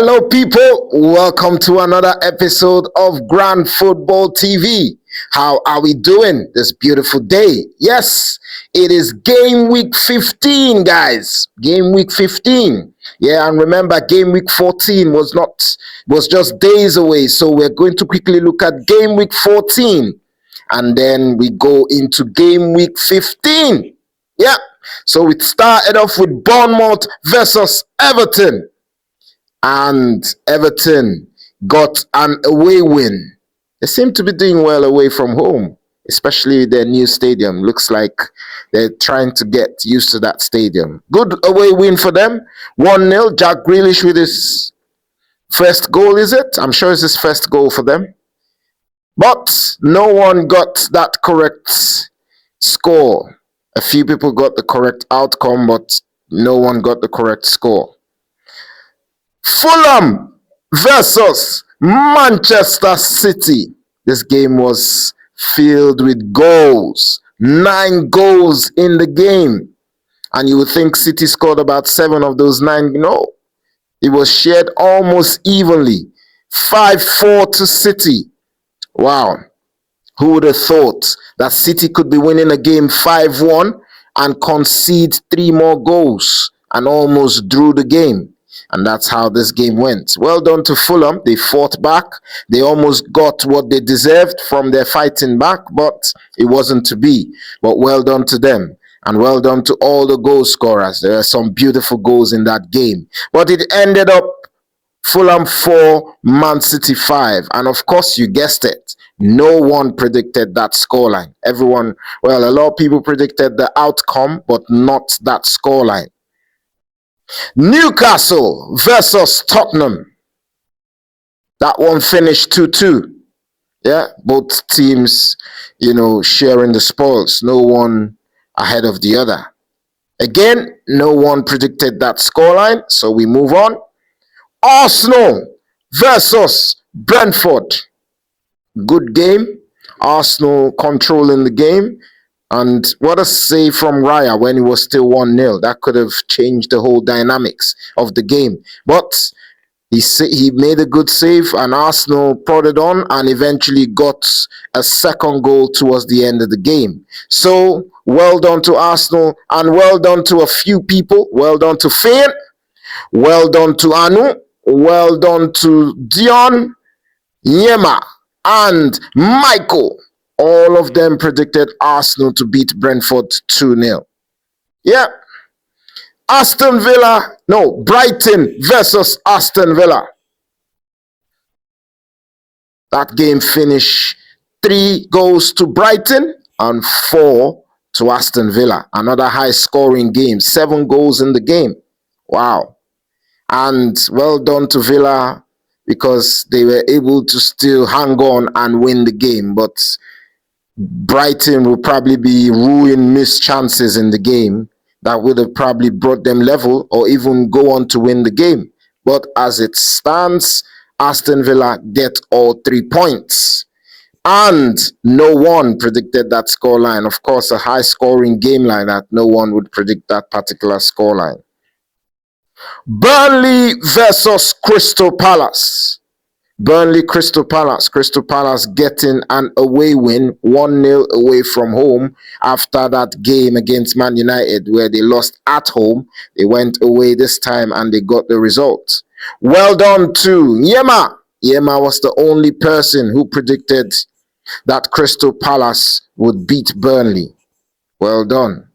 Hello, people. Welcome to another episode of Grand Football TV. How are we doing this beautiful day? Yes, it is game week 15, guys. Game week 15. Yeah, and remember, game week 14 was just days away. So we're going to quickly look at game week 14, and then we go into game week 15. Yeah. So we started off with Bournemouth versus Everton. And Everton got an away win. They seem to be doing well away from home, especially their new stadium. Looks like they're trying to get used to that stadium. Good away win for them. 1-0. Jack Grealish with his first goal, is it? I'm sure it's his first goal for them. But no one got that correct score. A few people got the correct outcome, but no one got the correct score. Fulham versus Manchester City. This game was filled with goals. 9 goals in the game. And you would think City scored about 7 of those 9. No, it was shared almost evenly. 5-4 to City. Wow. Who would have thought that City could be winning a game 5-1 and concede 3 more goals and almost drew the game? And that's how this game went. Well done to Fulham. They fought back. They almost got what they deserved from their fighting back, but it wasn't to be. But well done to them. And well done to all the goal scorers. There are some beautiful goals in that game. But it ended up Fulham 4, Man City 5. And of course, you guessed it. No one predicted that scoreline. A lot of people predicted the outcome, but not that scoreline. Newcastle versus Tottenham. That one finished 2-2. Yeah, both teams, sharing the spoils. No one ahead of the other. Again, no one predicted that scoreline, so we move on. Arsenal versus Brentford. Good game. Arsenal controlling the game. And what a save from Raya when it was still 1-0. That could have changed the whole dynamics of the game. But he made a good save, and Arsenal prodded on and eventually got a second goal towards the end of the game. So, well done to Arsenal, and well done to a few people. Well done to Fane. Well done to Anu. Well done to Dion, Yema, and Michael. All of them predicted Arsenal to beat Brentford 2-0. Yeah. Brighton versus Aston Villa. That game finished 3 goals to Brighton and 4 to Aston Villa. Another high-scoring game. 7 goals in the game. Wow. And well done to Villa because they were able to still hang on and win the game. But Brighton will probably be ruining missed chances in the game that would have probably brought them level or even go on to win the game. But as it stands, Aston Villa get all 3 points. And no one predicted that scoreline. Of course, a high-scoring game like that, no one would predict that particular scoreline. Burnley versus Crystal Palace. Burnley, Crystal Palace. Crystal Palace getting an away win, 1-0 away from home after that game against Man United where they lost at home. They went away this time and they got the result. Well done to Yema. Yema was the only person who predicted that Crystal Palace would beat Burnley. Well done.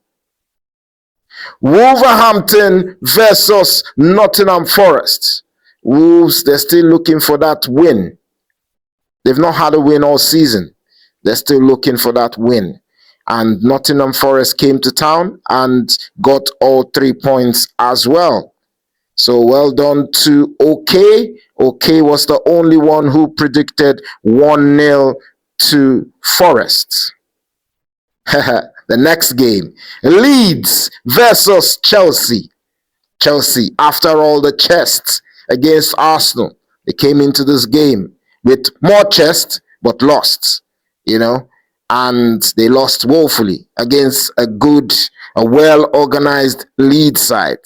Wolverhampton versus Nottingham Forest. Wolves, they're still looking for that win. They've not had a win all season. They're still looking for that win. And Nottingham Forest came to town and got all 3 points as well. So well done to OK. OK was the only one who predicted 1-0 to Forest. The next game, Leeds versus Chelsea. Chelsea, after all the chests against Arsenal, they came into this game with more chest but lost, and they lost woefully against a well-organized Leeds side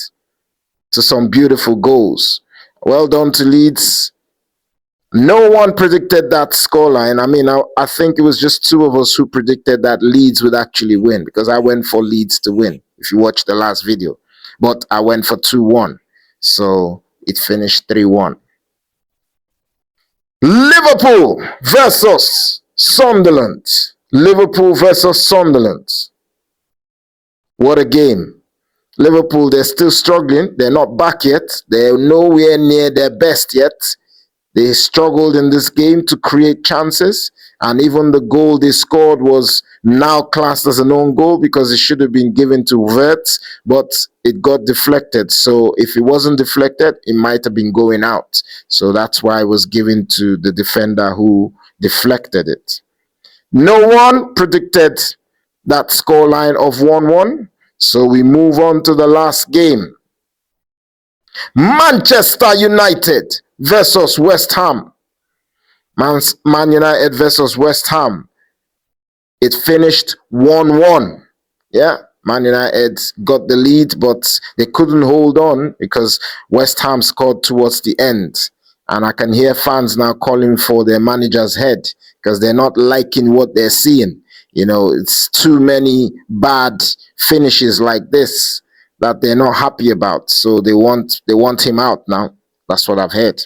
to some beautiful goals. Well done to Leeds. No one predicted that scoreline. I mean, I think it was just two of us who predicted that Leeds would actually win because I went for Leeds to win, if you watched the last video. But I went for 2-1. So it finished 3-1. Liverpool versus Sunderland. Liverpool versus Sunderland. What a game. Liverpool, they're still struggling. They're not back yet. They're nowhere near their best yet. They struggled in this game to create chances, and even the goal they scored was now classed as an own goal because it should have been given to Wirtz, but it got deflected. So if it wasn't deflected, it might have been going out. So that's why it was given to the defender who deflected it. No one predicted that scoreline of 1-1. So we move on to the last game. Manchester United versus West Ham. Man United versus West Ham. It finished 1-1. Yeah, Man United got the lead, but they couldn't hold on because West Ham scored towards the end. And I can hear fans now calling for their manager's head because they're not liking what they're seeing. You know, it's too many bad finishes like this that they're not happy about. So they want him out now. That's what I've heard.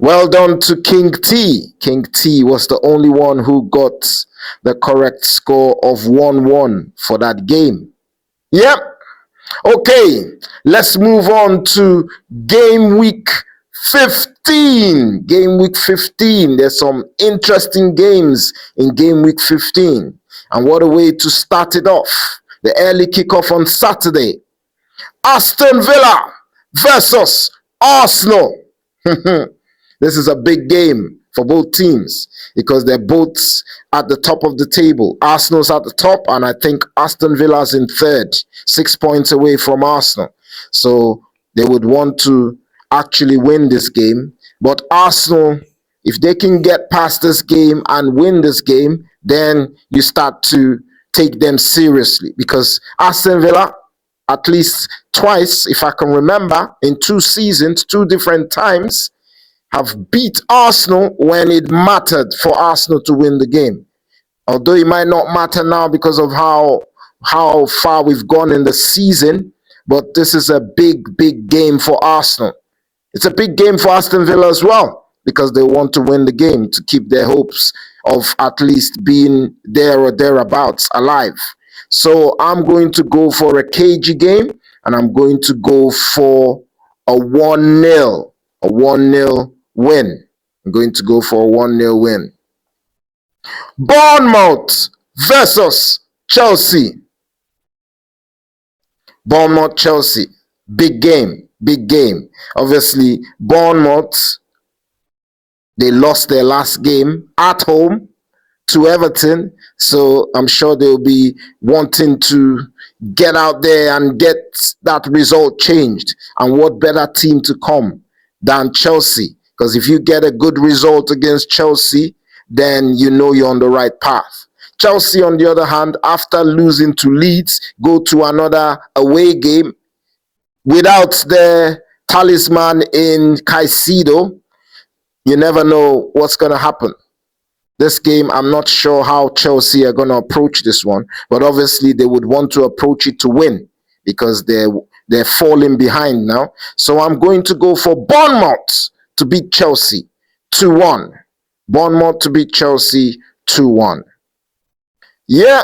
Well done to King T. King T was the only one who got the correct score of 1-1 for that game. Yep. Okay, let's move on to game week 15. Game week 15. There's some interesting games in game week 15. And what a way to start it off. The early kickoff on Saturday. Aston Villa versus Arsenal. This is a big game for both teams because they're both at the top of the table. Arsenal's at the top, and I think Aston Villa's in third, 6 points away from Arsenal. So they would want to actually win this game. But Arsenal, if they can get past this game and win this game, then you start to take them seriously because Aston Villa, at least twice, if I can remember, in 2 seasons, 2 different times, have beat Arsenal when it mattered for Arsenal to win the game. Although it might not matter now because of how far we've gone in the season, but this is a big game for Arsenal. It's a big game for Aston Villa as well because they want to win the game to keep their hopes of at least being there or thereabouts alive. So I'm going to go for a cagey game, and I'm going to go for a 1-0 win. I'm going to go for a 1-0 win. Bournemouth versus Chelsea. Bournemouth, Chelsea. Big game. Obviously, Bournemouth, they lost their last game at home to Everton. So I'm sure they'll be wanting to get out there and get that result changed. And what better team to come than Chelsea? Because if you get a good result against Chelsea, then you know you're on the right path. Chelsea, on the other hand, after losing to Leeds, go to another away game without their talisman in Caicedo. You never know what's going to happen. This game, I'm not sure how Chelsea are going to approach this one, but obviously they would want to approach it to win because they're falling behind now. So I'm going to go for Bournemouth to beat Chelsea 2-1. Bournemouth to beat Chelsea 2-1. Yeah,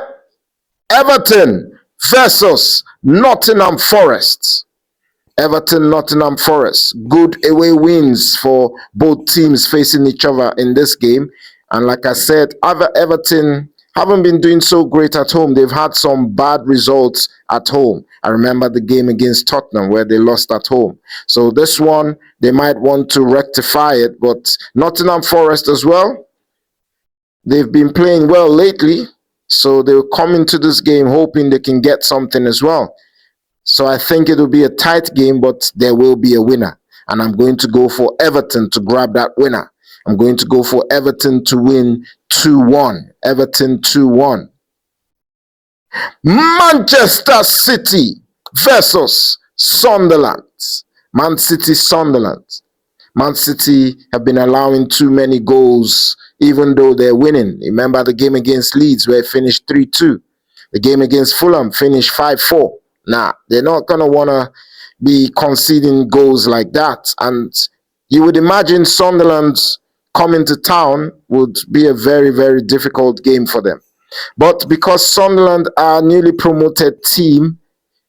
Everton versus Nottingham Forest. Everton, Nottingham Forest. Good away wins for both teams facing each other in this game. And like I said, Everton haven't been doing so great at home. They've had some bad results at home. I remember the game against Tottenham where they lost at home. So this one, they might want to rectify it. But Nottingham Forest as well, they've been playing well lately. So they'll come into this game hoping they can get something as well. So I think it'll be a tight game, but there will be a winner. And I'm going to go for Everton to grab that winner. I'm going to go for Everton to win 2-1. Everton 2-1. Manchester City versus Sunderland. Man City, Sunderland. Man City have been allowing too many goals, even though they're winning. Remember the game against Leeds where it finished 3-2. The game against Fulham finished 5-4. Nah, they're not going to want to be conceding goals like that. And you would imagine Sunderland coming to town would be a very, very difficult game for them. But because Sunderland are a newly promoted team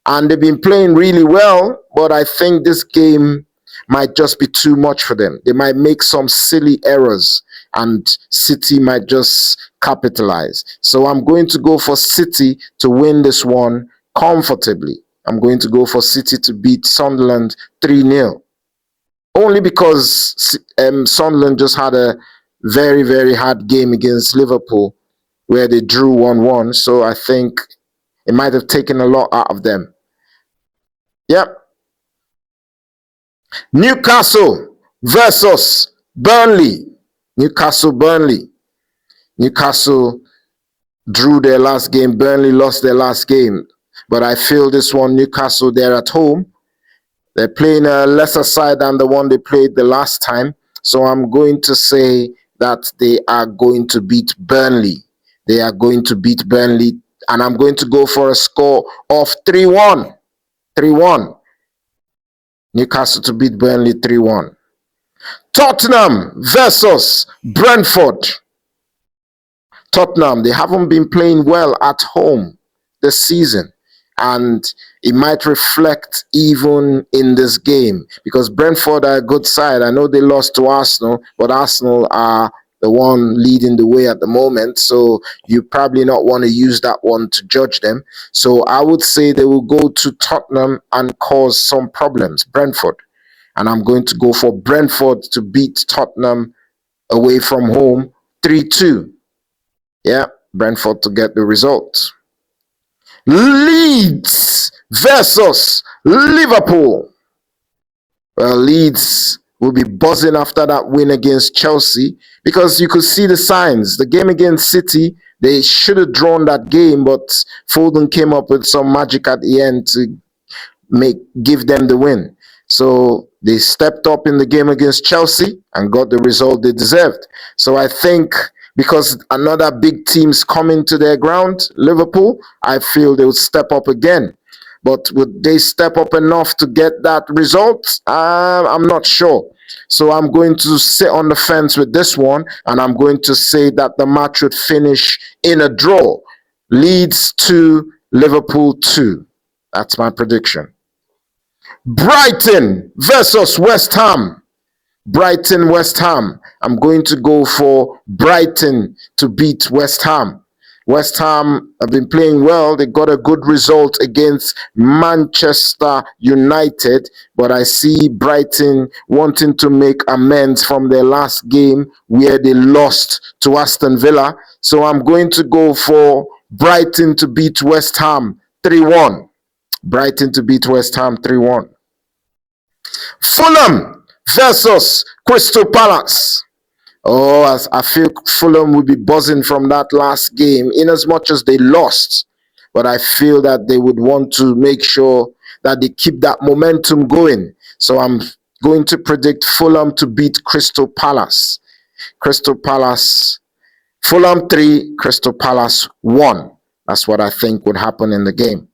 and they've been playing really well, but I think this game might just be too much for them. They might make some silly errors and City might just capitalize. So I'm going to go for City to win this one comfortably. I'm going to go for City to beat Sunderland 3-0. Only because Sunderland just had a very, very hard game against Liverpool where they drew 1-1. So I think it might have taken a lot out of them. Yep. Newcastle versus Burnley. Newcastle drew their last game. Burnley lost their last game. But I feel this one, Newcastle, they're at home. They're playing a lesser side than the one they played the last time. So I'm going to say that they are going to beat Burnley. They are going to beat Burnley. And I'm going to go for a score of 3-1. 3-1. Newcastle to beat Burnley 3-1. Tottenham versus Brentford. Tottenham, they haven't been playing well at home this season. And it might reflect even in this game because Brentford are a good side. I know they lost to Arsenal, but Arsenal are the one leading the way at the moment. So you probably not want to use that one to judge them. So I would say they will go to Tottenham and cause some problems, Brentford. And I'm going to go for Brentford to beat Tottenham away from home 3-2. Yeah, Brentford to get the result. Leeds versus Liverpool. Well, Leeds will be buzzing after that win against Chelsea because you could see the signs. The game against City, they should have drawn that game, but Foden came up with some magic at the end to give them the win. So they stepped up in the game against Chelsea and got the result they deserved. So I think because another big team's coming to their ground, Liverpool, I feel they'll step up again. But would they step up enough to get that result? I'm not sure. So I'm going to sit on the fence with this one, and I'm going to say that the match would finish in a draw. Leeds 2, Liverpool 2. That's my prediction. Brighton versus West Ham. Brighton, West Ham. I'm going to go for Brighton to beat West Ham. West Ham have been playing well. They got a good result against Manchester United, but I see Brighton wanting to make amends from their last game where they lost to Aston Villa. So I'm going to go for Brighton to beat West Ham 3-1. Brighton to beat West Ham 3-1. Fulham versus Crystal Palace. Oh, I feel Fulham will be buzzing from that last game in as much as they lost. But I feel that they would want to make sure that they keep that momentum going. So I'm going to predict Fulham to beat Crystal Palace. Crystal Palace, Fulham 3, Crystal Palace 1. That's what I think would happen in the game.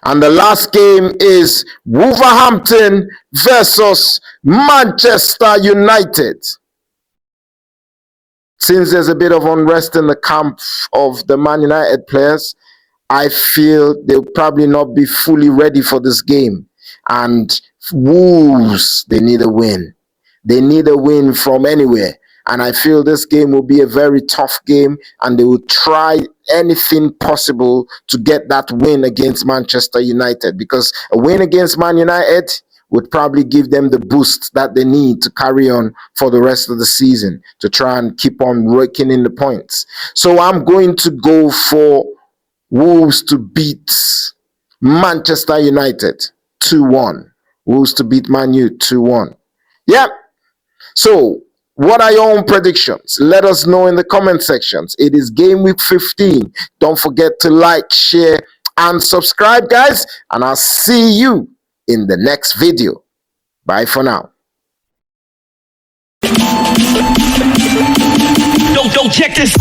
And the last game is Wolverhampton versus Manchester United. Since there's a bit of unrest in the camp of the Man United players, I feel they'll probably not be fully ready for this game. And Wolves, they need a win. They need a win from anywhere. And I feel this game will be a very tough game, and they will try anything possible to get that win against Manchester United, because a win against Man United would probably give them the boost that they need to carry on for the rest of the season, to try and keep on raking in the points. So I'm going to go for Wolves to beat Manchester United 2-1. Wolves to beat Man U 2-1. Yep. So what are your own predictions? Let us know in the comment sections. It is Game Week 15. Don't forget to like, share, and subscribe, guys. And I'll see you in the next video. Bye for now. Yo, check this.